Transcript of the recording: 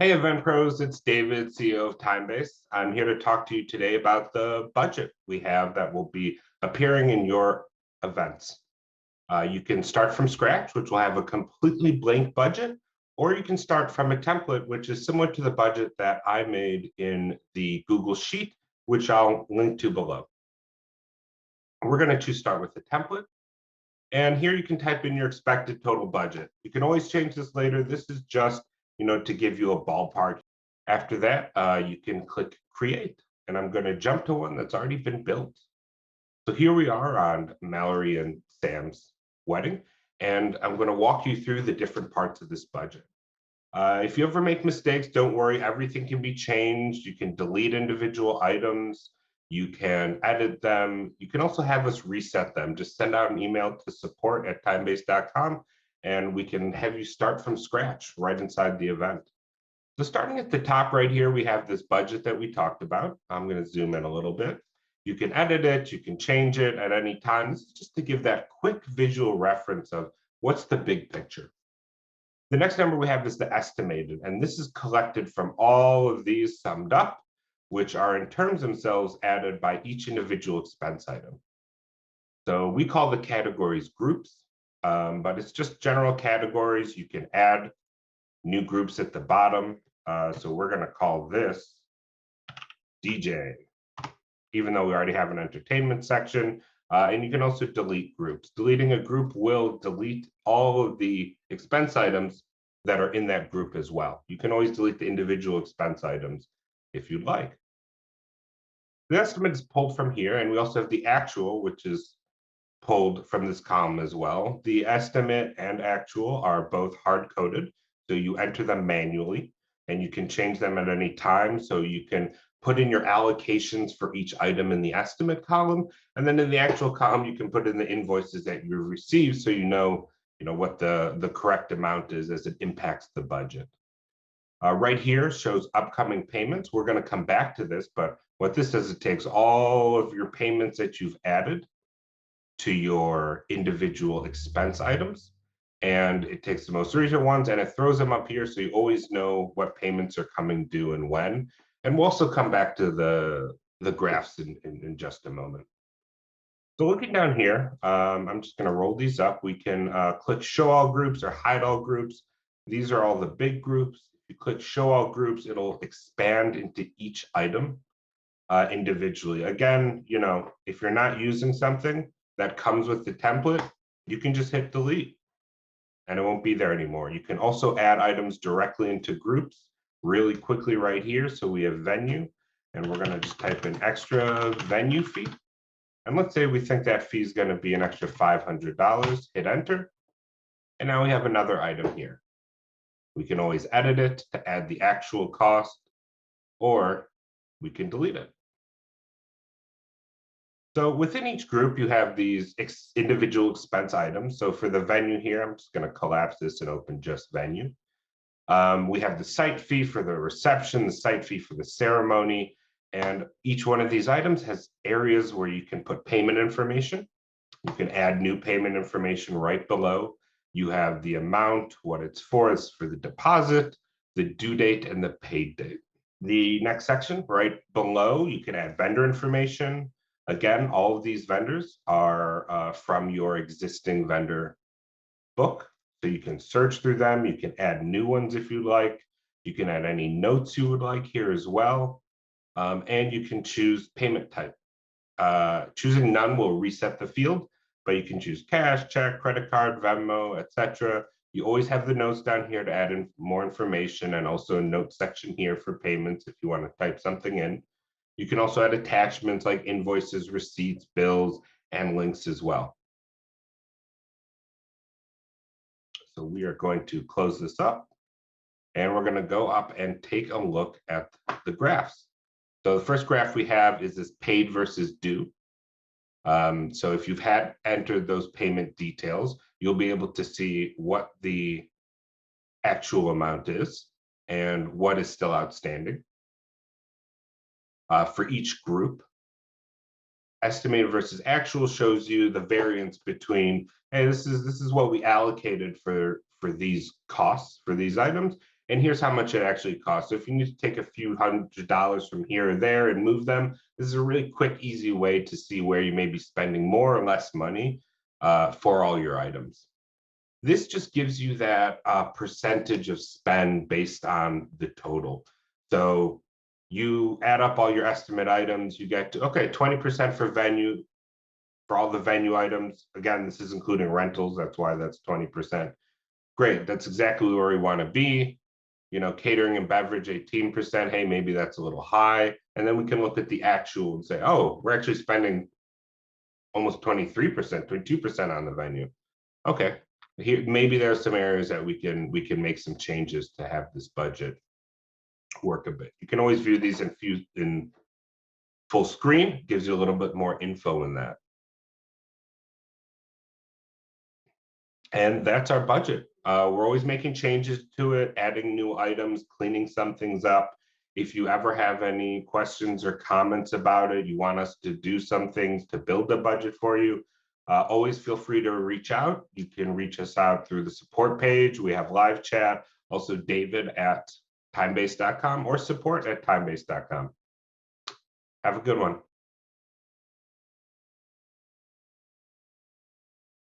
Hey, event pros, it's David, CEO of ThymeBase. I'm here to talk to you today about the budget we have that will be appearing in your events. You can start from scratch, which will have a completely blank budget, or you can start from a template, which is similar to the budget that I made in the Google Sheet, which I'll link to below. We're going to start with the template. And here you can type in your expected total budget. You can always change this later. This is just, to give you a ballpark. After that, you can click create. And I'm going to jump to one that's already been built. So here we are on Mallory and Sam's wedding. And I'm going to walk you through the different parts of this budget. If you ever make mistakes, don't worry. Everything can be changed. You can delete individual items. You can edit them. You can also have us reset them. Just send out an email to support@thymebase.com and we can have you start from scratch right inside the event. So starting at the top right here, we have this budget that we talked about. I'm going to zoom in a little bit. You can edit it. You can change it at any time. This is just to give that quick visual reference of what's the big picture. The next number we have is the estimated, and this is collected from all of these summed up, which are in terms themselves added by each individual expense item. So we call the categories groups, but it's just general categories. You can add new groups at the bottom. So we're going to call this DJ, even though we already have an entertainment section. And you can also delete groups. Deleting a group will delete all of the expense items that are in that group as well. You can always delete the individual expense items if you'd like. The estimate is pulled from here, and we also have the actual, which is pulled from this column as well. The estimate and actual are both hard-coded, so you enter them manually, and you can change them at any time. So you can put in your allocations for each item in the estimate column, and then in the actual column, you can put in the invoices that you've received, so you know what the correct amount is as it impacts the budget. Right here shows upcoming payments. We're going to come back to this, but what this does, it takes all of your payments that you've added to your individual expense items, and it takes the most recent ones and it throws them up here so you always know what payments are coming due and when. And we'll also come back to the graphs in just a moment. So looking down here, I'm just going to roll these up. We can click show all groups or hide all groups. These are all the big groups. If you click show all groups, it'll expand into each item individually. Again, if you're not using something that comes with the template, you can just hit delete and it won't be there anymore. You can also add items directly into groups really quickly right here. So we have venue, and we're going to just type in extra venue fee. And let's say we think that fee is going to be an extra $500, hit enter. And now we have another item here. We can always edit it to add the actual cost, or we can delete it. So within each group, you have these individual expense items. So for the venue here, I'm just going to collapse this and open just venue. We have the site fee for the reception, the site fee for the ceremony, and each one of these items has areas where you can put payment information. You can add new payment information right below. You have the amount, what it's for the deposit, the due date, and the paid date. The next section right below, you can add vendor information. Again, all of these vendors are from your existing vendor book. So you can search through them. You can add new ones if you like. You can add any notes you would like here as well. And you can choose payment type. Choosing none will reset the field, but you can choose cash, check, credit card, Venmo, etc. You always have the notes down here to add in more information, and also a note section here for payments if you want to type something in. You can also add attachments like invoices, receipts, bills, and links as well. So we are going to close this up, and we're going to go up and take a look at the graphs. So the first graph we have is this paid versus due. So if you've had entered those payment details, you'll be able to see what the actual amount is and what is still outstanding. For each group, estimated versus actual shows you the variance between, hey, this is what we allocated for these costs for these items, and here's how much it actually costs. So if you need to take a few $100s from here or there and move them, this is a really quick, easy way to see where you may be spending more or less money for all your items. This just gives you that percentage of spend based on the total. So you add up all your estimate items, you get to, okay, 20% for venue, for all the venue items. Again, this is including rentals, that's why that's 20%. Great, that's exactly where we want to be. You know, catering and beverage, 18%. Hey, maybe that's a little high. And then we can look at the actual and say, oh, we're actually spending almost 23%, 22% on the venue. Okay, here maybe there are some areas that we can make some changes to have this budget work a bit. You can always view these in full screen, gives you a little bit more info in that. And that's our budget. We're always making changes to it, adding new items, cleaning some things up. If you ever have any questions or comments about it, you want us to do some things to build a budget for you, always feel free to reach out. You can reach us out through the support page. We have live chat, also David at ThymeBase.com or support at ThymeBase.com. Have a good one.